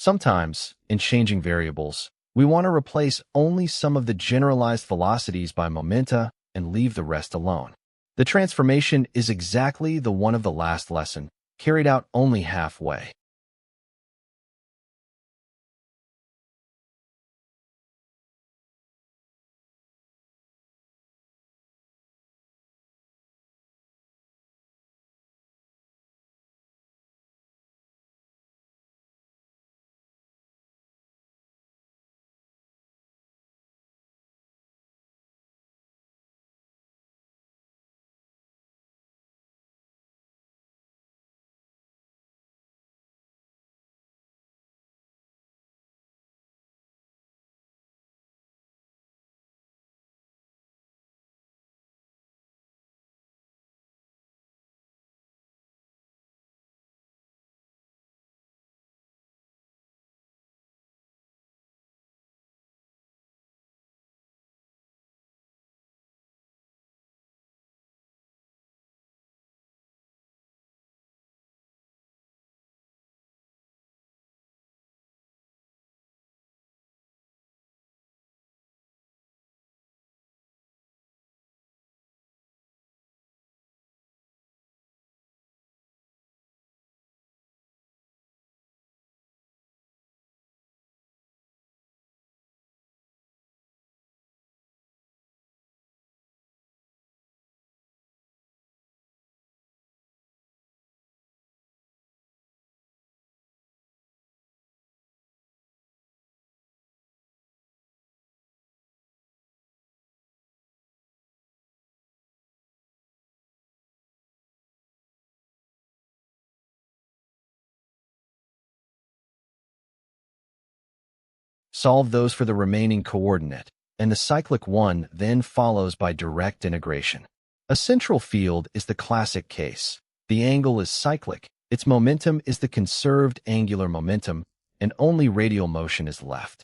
Sometimes, in changing variables, we want to replace only some of the generalized velocities by momenta and leave the rest alone. The transformation is exactly the one of the last lesson, carried out only halfway. Solve those for the remaining coordinate, and the cyclic one then follows by direct integration. A central field is the classic case. The angle is cyclic, its momentum is the conserved angular momentum, and only radial motion is left.